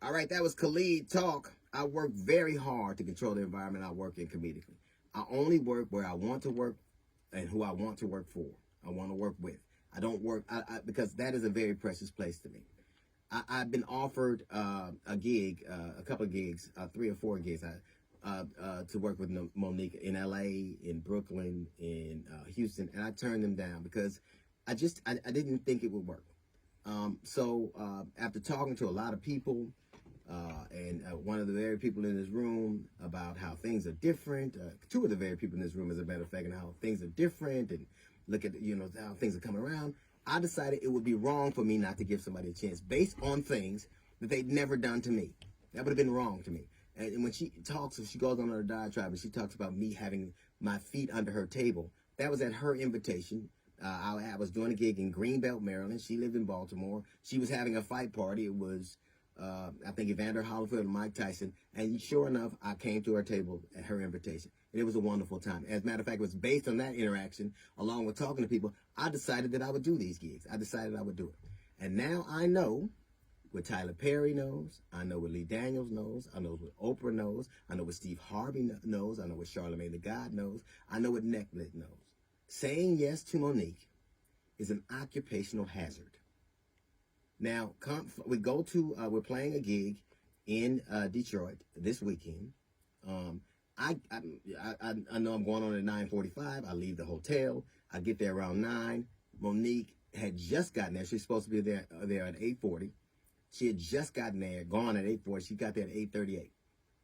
All right, that was Khalid Talk. I work very hard to control the environment I work in comedically. I only work where I want to work and who I want to work for. I want to work with. I don't work because that is a very precious place to me. I've been offered a gig, a couple of gigs, 3 or 4 gigs to work with Monique in LA, in Brooklyn, in Houston, and I turned them down because I didn't think it would work. So after talking to a lot of people, and one of the very people in this room about how things are different, 2 of the very people in this room, as a matter of fact, and how things are different, and look at how things are coming around, I decided it would be wrong for me not to give somebody a chance based on things that they'd never done to me. That would have been wrong to me. And when she talks, if she goes on her diatribe and she talks about me having my feet under her table, that was at her invitation. I was doing a gig in Greenbelt, Maryland. She lived in Baltimore. She was having a fight party. It was, I think, Evander Holyfield and Mike Tyson. And sure enough, I came to her table at her invitation. And it was a wonderful time. As a matter of fact, it was based on that interaction, along with talking to people, I decided that I would do these gigs. I decided I would do it. And now I know what Tyler Perry knows. I know what Lee Daniels knows. I know what Oprah knows. I know what Steve Harvey knows. I know what Charlamagne the God knows. I know what Netflix knows. Saying yes to Monique is an occupational hazard. Now, we're playing a gig in Detroit this weekend. I know I'm going on at 9:45. I leave the hotel. I get there around 9. Monique had just gotten there. She's supposed to be there at 8:40. She had just gotten there, gone at 8:40. She got there at 8:38.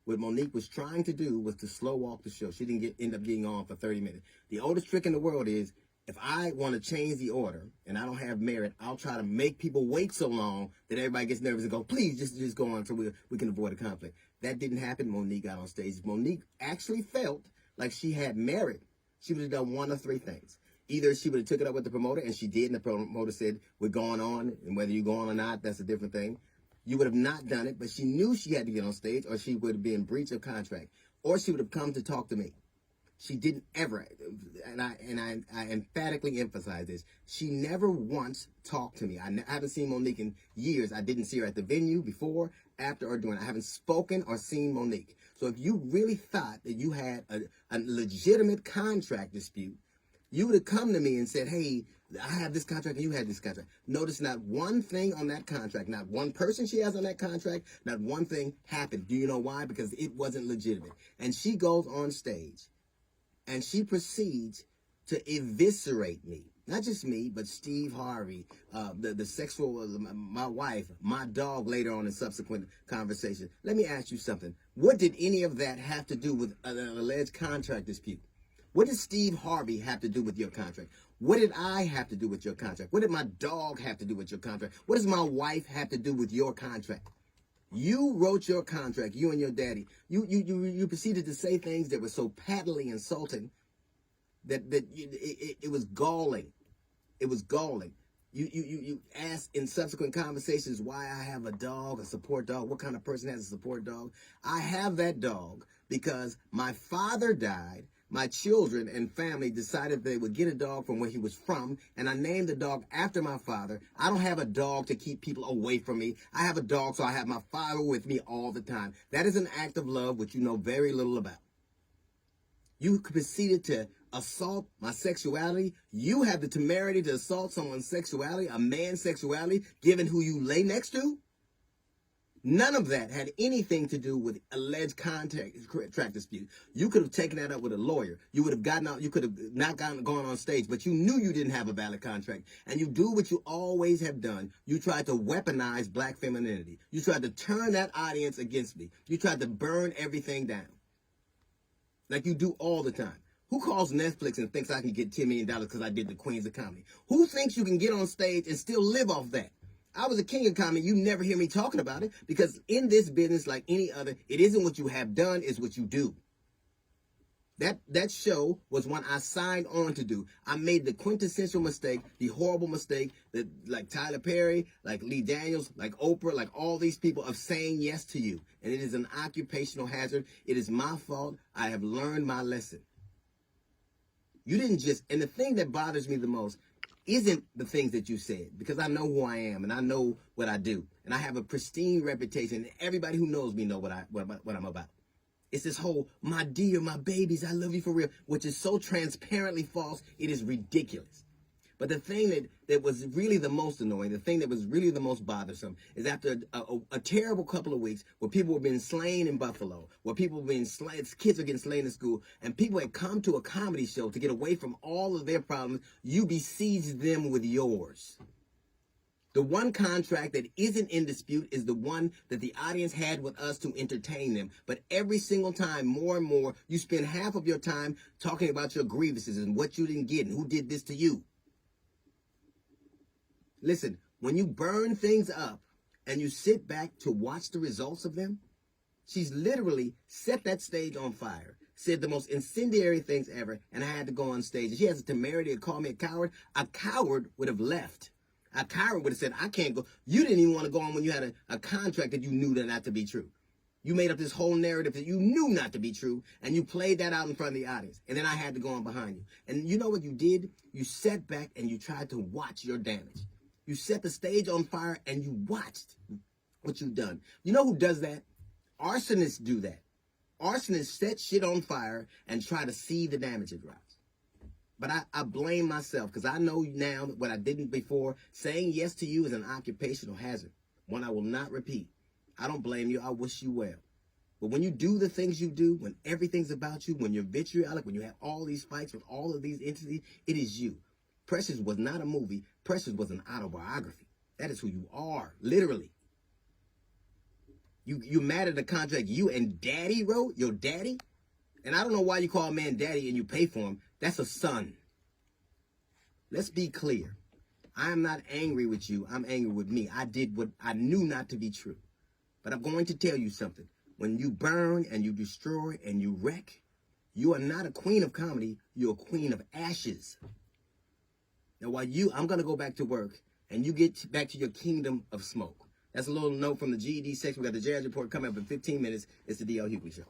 What Monique was trying to do was to slow walk the show. She didn't end up getting on for 30 minutes. The oldest trick in the world is, if I want to change the order and I don't have merit, I'll try to make people wait so long that everybody gets nervous and go, please, just go on so we can avoid a conflict. That didn't happen. Monique got on stage. Monique actually felt like she had merit. She would have done 1 of 3 things. Either she would have took it up with the promoter, and she did, and the promoter said, we're going on, and whether you're going or not, that's a different thing. You would have not done it, but she knew she had to get on stage, or she would have been in breach of contract, or she would have come to talk to me. She didn't ever, and I emphatically emphasize this, she never once talked to me. I haven't seen Monique in years. I didn't see her at the venue before, after, or during. I haven't spoken or seen Monique. So if you really thought that you had a legitimate contract dispute, you would have come to me and said, hey, I have this contract and you have this contract. Notice not one thing on that contract, not one person she has on that contract, not one thing happened. Do you know why? Because it wasn't legitimate. And she goes on stage and she proceeds to eviscerate me. Not just me, but Steve Harvey, the sexual, my wife, my dog later on in subsequent conversation. Let me ask you something. What did any of that have to do with an alleged contract dispute? What did Steve Harvey have to do with your contract? What did I have to do with your contract? What did my dog have to do with your contract? What does my wife have to do with your contract? You wrote your contract, you and your daddy. You proceeded to say things that were so patently insulting that it was galling. It was galling. You asked in subsequent conversations why I have a dog, a support dog. What kind of person has a support dog? I have that dog because my father died. My children and family decided they would get a dog from where he was from, and I named the dog after my father. I don't have a dog to keep people away from me. I have a dog so I have my father with me all the time. That is an act of love which you know very little about. You proceeded to assault my sexuality. You have the temerity to assault someone's sexuality, a man's sexuality, given who you lay next to? None of that had anything to do with alleged contract dispute. You could have taken that up with a lawyer. You would have gotten out. You could have not gone on stage, but you knew you didn't have a valid contract. And you do what you always have done. You tried to weaponize black femininity. You tried to turn that audience against me. You tried to burn everything down. Like you do all the time. Who calls Netflix and thinks I can get $10 million because I did the Queens of Comedy? Who thinks you can get on stage and still live off that? I was a king of comedy. You never hear me talking about it because in this business, like any other, it isn't what you have done, it's what you do. That show was one I signed on to do. I made the quintessential mistake, the horrible mistake that like Tyler Perry, like Lee Daniels, like Oprah, like all these people of saying yes to you. And it is an occupational hazard. It is my fault. I have learned my lesson. You didn't just, and the thing that bothers me the most isn't the things that you said, because I know who I am and I know what I do And I have a pristine reputation. Everybody who knows me know what I'm about. It's this whole, my dear, my babies, I love you for real, which is so transparently false, it is ridiculous. But the thing that was really the most annoying, the thing that was really the most bothersome, is after a terrible couple of weeks where people were being slain in Buffalo, where people were being slain, kids were getting slain in school, and people had come to a comedy show to get away from all of their problems, you besieged them with yours. The one contract that isn't in dispute is the one that the audience had with us to entertain them. But every single time, more and more, you spend half of your time talking about your grievances and what you didn't get and who did this to you. Listen, when you burn things up and you sit back to watch the results of them, she's literally set that stage on fire, said the most incendiary things ever, and I had to go on stage. And she has the temerity to call me a coward. A coward would have left. A coward would have said, I can't go. You didn't even want to go on when you had a contract that you knew that not to be true. You made up this whole narrative that you knew not to be true, and you played that out in front of the audience. And then I had to go on behind you. And you know what you did? You sat back and you tried to watch your damage. You set the stage on fire and you watched what you've done. You know who does that? Arsonists do that. Arsonists set shit on fire and try to see the damage it drives. But I blame myself because I know now what I didn't before. Saying yes to you is an occupational hazard, one I will not repeat. I don't blame you. I wish you well. But when you do the things you do, when everything's about you, when you're vitriolic, when you have all these fights with all of these entities, it is you. Precious was not a movie. Precious was an autobiography. That is who you are, literally. You mad at the contract you and daddy wrote, your daddy? And I don't know why you call a man daddy and you pay for him. That's a son. Let's be clear. I am not angry with you. I'm angry with me. I did what I knew not to be true. But I'm going to tell you something. When you burn and you destroy and you wreck, you are not a queen of comedy. You're a queen of ashes. Now, I'm going to go back to work, and you get back to your kingdom of smoke. That's a little note from the GED section. We got the Jazz Report coming up in 15 minutes. It's the D.L. Hughley Show.